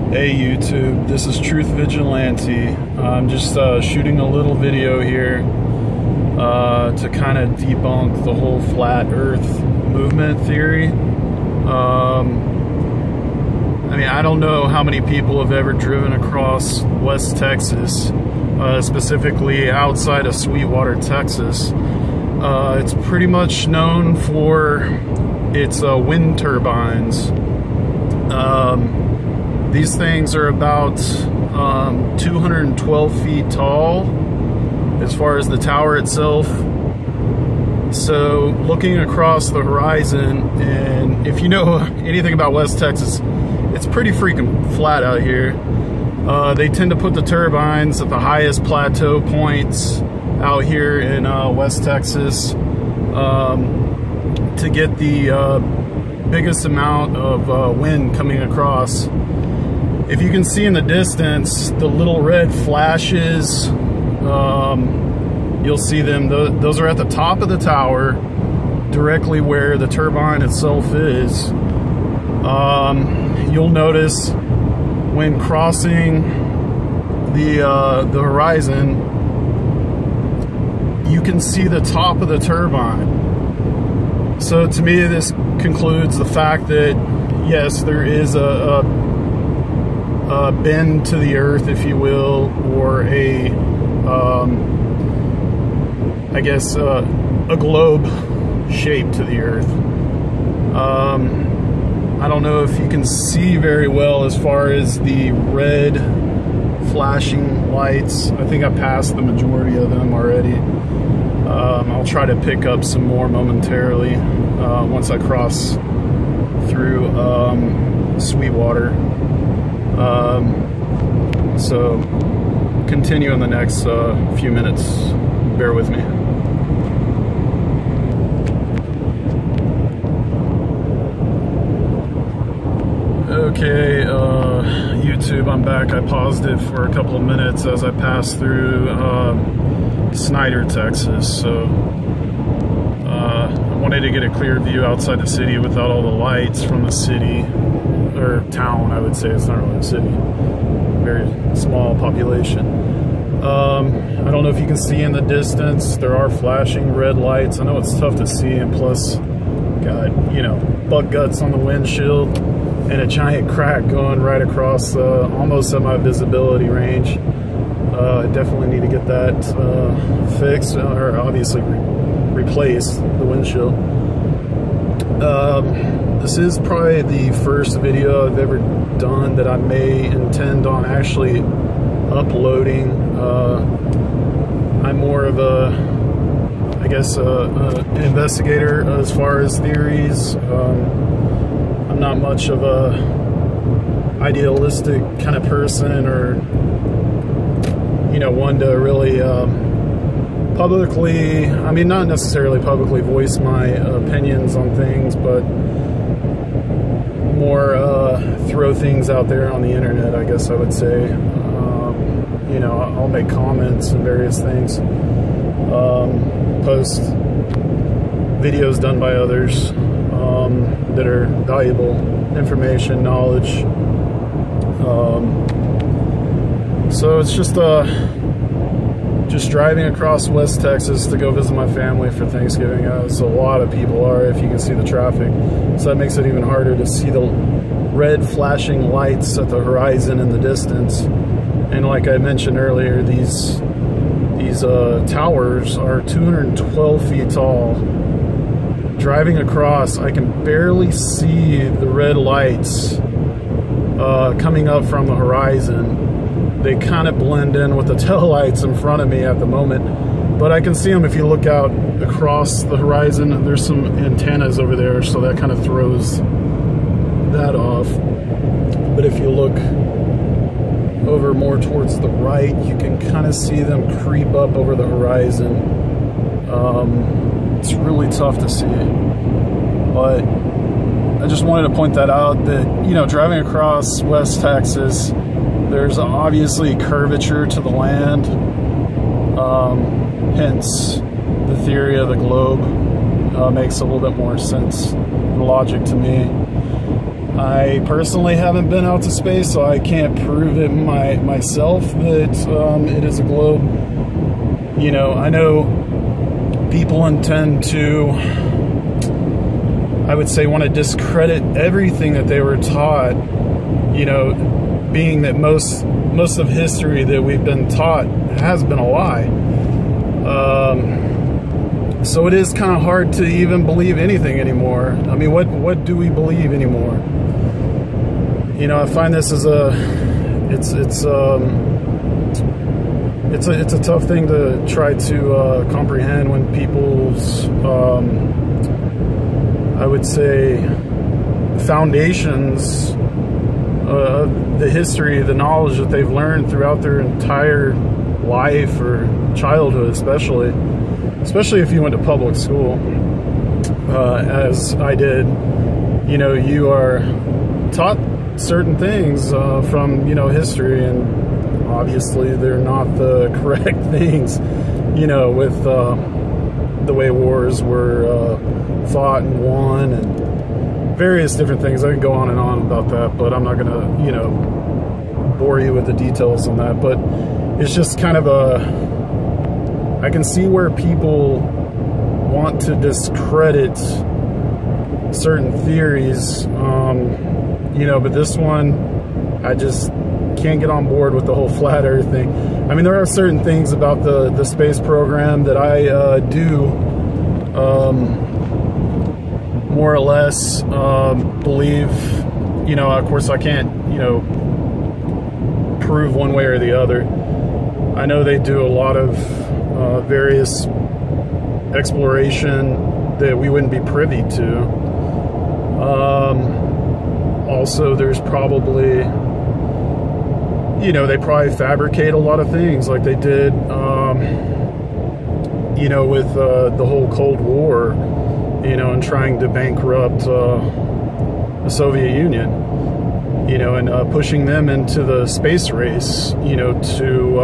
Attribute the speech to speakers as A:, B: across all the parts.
A: Hey YouTube, this is Truth Vigilante. I'm just shooting a little video here to kind of debunk the whole flat earth movement theory. I mean, I don't know how many people have ever driven across West Texas, specifically outside of Sweetwater, Texas. It's pretty much known for its wind turbines. These things are about 212 feet tall as far as the tower itself. So looking across the horizon, and if you know anything about West Texas, it's pretty freaking flat out here. They tend to put the turbines at the highest plateau points out here in West Texas to get the biggest amount of wind coming across. If you can see in the distance, the little red flashes, you'll see them. Those are at the top of the tower, directly where the turbine itself is. You'll notice when crossing the horizon, you can see the top of the turbine. So to me, this concludes the fact that yes, there is a bend to the earth, if you will, or I guess a globe shape to the earth. I don't know if you can see very well as far as the red flashing lights. I think I passed the majority of them already. I'll try to pick up some more momentarily once I cross through Sweetwater. So continue in the next few minutes. Bear with me. Okay, YouTube, I'm back. I paused it for a couple of minutes as I passed through Snyder, Texas. So I wanted to get a clear view outside the city without all the lights from the city, or town, I would say. It's not really a city. Very small population. I don't know if you can see in the distance, there are flashing red lights. I know it's tough to see, and plus, got, you know, bug guts on the windshield and a giant crack going right across almost at my visibility range. I definitely need to get that fixed, or obviously replace the windshield. This is probably the first video I've ever done that I may intend on actually uploading. I'm more of a, I guess, an investigator as far as theories. I'm not much of a idealistic kind of person, or, you know, one to really publicly, I mean, not necessarily publicly voice my opinions on things, but more throw things out there on the internet, I guess I would say. You know, I'll make comments and various things, post videos done by others that are valuable information, knowledge. So it's just driving across West Texas to go visit my family for Thanksgiving, as a lot of people are, if you can see the traffic. So that makes it even harder to see the red flashing lights at the horizon in the distance. And like I mentioned earlier, these towers are 212 feet tall. Driving across, I can barely see the red lights coming up from the horizon. They kind of blend in with the taillights in front of me at the moment, but I can see them if you look out across the horizon. There's some antennas over there, so that kind of throws that off. But if you look over more towards the right, you can kind of see them creep up over the horizon. It's really tough to see, but I just wanted to point that out, that, you know, driving across West Texas, there's obviously curvature to the land, hence the theory of the globe makes a little bit more sense and logic to me. I personally haven't been out to space, so I can't prove it myself that it is a globe. You know, I know people intend to, I would say, want to discredit everything that they were taught, you know, being that most of history that we've been taught has been a lie. So it is kind of hard to even believe anything anymore. I mean, what do we believe anymore? You know, I find this as it's a tough thing to try to comprehend when people's I would say foundations, the history, the knowledge that they've learned throughout their entire life or childhood, especially if you went to public school, as I did. You know, you are taught certain things from, you know, history, and obviously they're not the correct things, you know, with the way wars were fought and won and various different things. I can go on and on about that, but I'm not gonna, you know, bore you with the details on that. But it's just kind of I can see where people want to discredit certain theories, you know, but this one, I just can't get on board with the whole flat earth thing. I mean, there are certain things about the space program that I do more or less believe. You know, of course I can't, you know, prove one way or the other. I know they do a lot of various exploration that we wouldn't be privy to. Also, there's probably, you know, they probably fabricate a lot of things like they did, you know, with the whole Cold War, you know, and trying to bankrupt the Soviet Union, you know, and pushing them into the space race, you know, to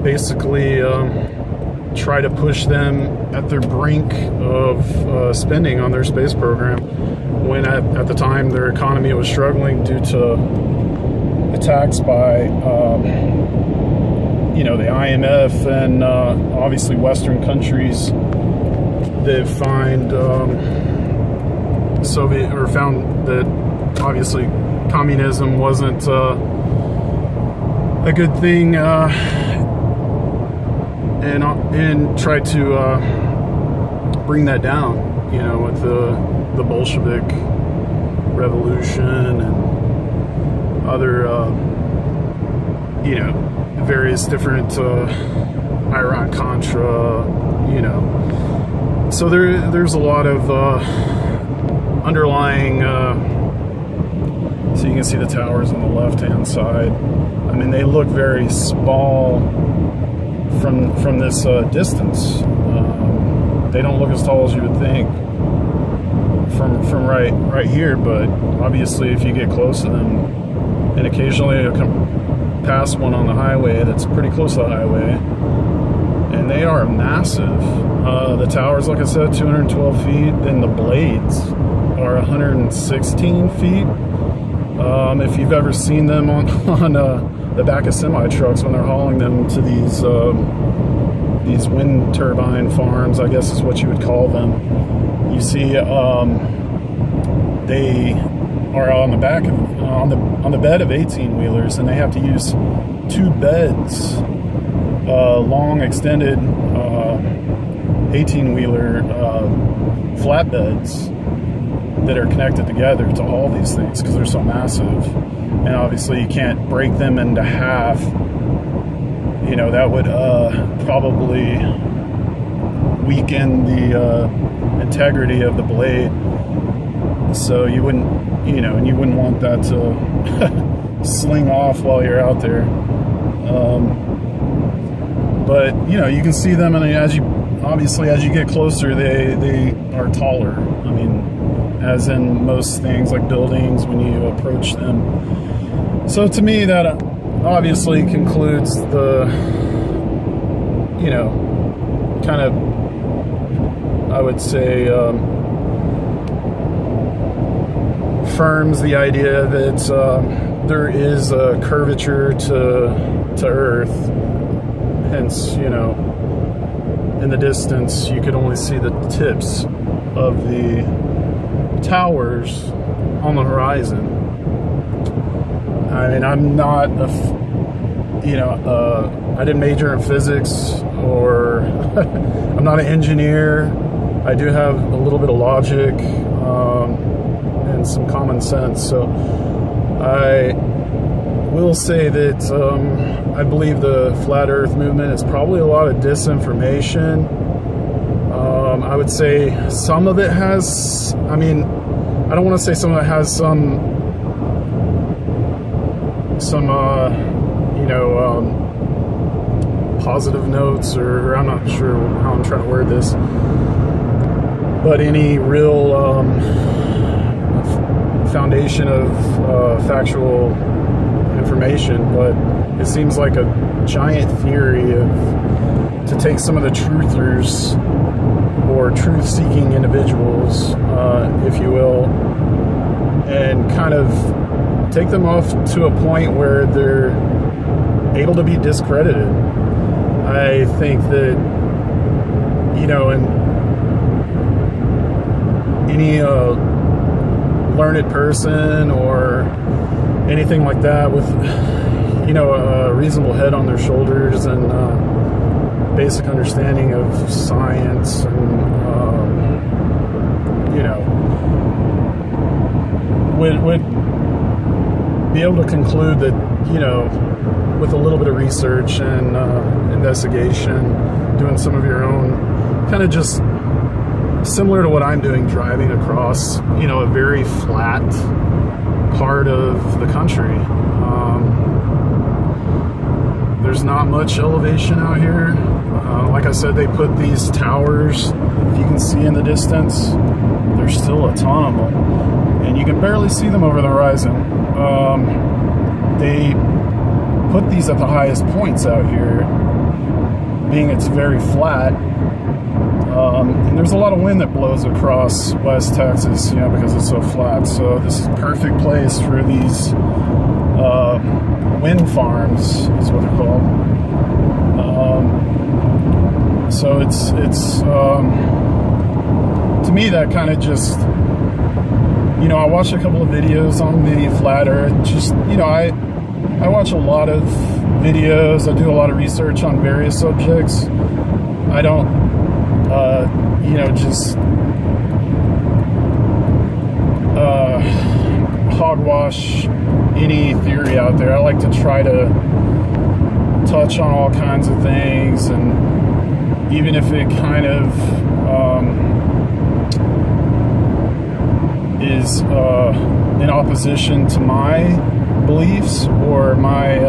A: basically try to push them at their brink of spending on their space program, when at the time their economy was struggling due to attacks by you know, the IMF and obviously Western countries that found that obviously communism wasn't a good thing, and tried to bring that down, you know, with the Bolshevik revolution and other you know, various different Iran-Contra, you know. So there's a lot of underlying, so you can see the towers on the left-hand side. I mean, they look very small from this distance. They don't look as tall as you would think from right here, but obviously if you get close to them, and occasionally you'll come past one on the highway that's pretty close to the highway, and they are massive. The towers, like I said, 212 feet, then the blades are 116 feet. If you've ever seen them on the back of semi-trucks when they're hauling them to these wind turbine farms, I guess is what you would call them, you see they are on the back of, on the bed of 18-wheelers, and they have to use two beds, long extended 18-wheeler flatbeds that are connected together to haul these things because they're so massive. And obviously you can't break them into half. You know, that would probably weaken the integrity of the blade. So you wouldn't, you know, and you wouldn't want that to sling off while you're out there. But you know, you can see them, and as you get closer, they are taller. I mean, as in most things like buildings when you approach them. So to me, that obviously concludes the, you know, kind of, I would say, affirms the idea that there is a curvature to Earth. Hence, you know, in the distance, you could only see the tips of the towers on the horizon. I mean, I'm not I didn't major in physics, or I'm not an engineer. I do have a little bit of logic and some common sense. So I will say that I believe the flat Earth movement is probably a lot of disinformation. I would say some of it has, I mean, I don't want to say some of it has some positive notes, or I'm not sure how I'm trying to word this, but any real foundation of factual information. But it seems like a giant theory to take some of the truthers or truth-seeking individuals, if you will, and kind of take them off to a point where they're able to be discredited. I think that, you know, in any learned person or anything like that with, you know, a reasonable head on their shoulders and basic understanding of science and, you know, would be able to conclude that, you know, with a little bit of research and investigation, doing some of your own, kind of just similar to what I'm doing, driving across, you know, a very flat part of the country. There's not much elevation out here. Like I said, they put these towers, if you can see in the distance, there's still a ton of them, and you can barely see them over the horizon. They put these at the highest points out here, being it's very flat, and there's a lot of wind that blows across West Texas, you know, because it's so flat. So this is a perfect place for these wind farms, is what they're called. So it's to me, that kind of just, you know, I watched a couple of videos on the flat Earth. Just, you know, I watch a lot of videos. I do a lot of research on various subjects. I don't, you know, just hogwash any theory out there. I like to try to touch on all kinds of things, and even if it kind of is in opposition to my beliefs or my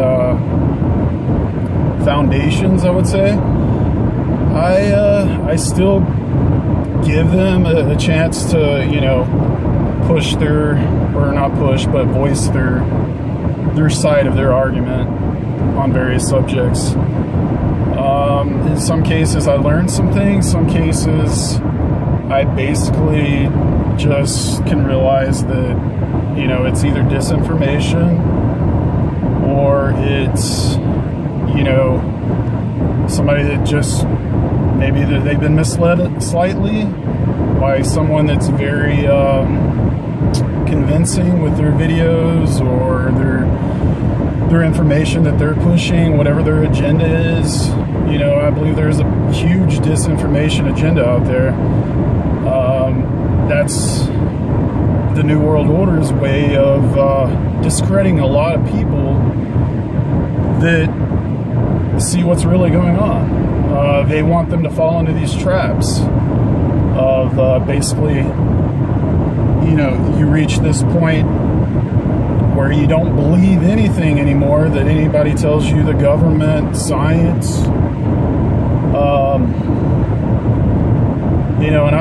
A: foundations, I would say, I still give them a chance to, you know, push their, or not push, but voice their side of their argument on various subjects. In some cases I learned some things, some cases I basically just can realize that, you know, it's either disinformation or it's, you know, somebody that just, maybe they've been misled slightly by someone that's very convincing with their videos or their information that they're pushing, whatever their agenda is. You know, I believe there's a huge disinformation agenda out there. That's the New World Order's way of discrediting a lot of people that see what's really going on. They want them to fall into these traps of basically, you know, you reach this point where you don't believe anything anymore that anybody tells you, the government, science, you know, and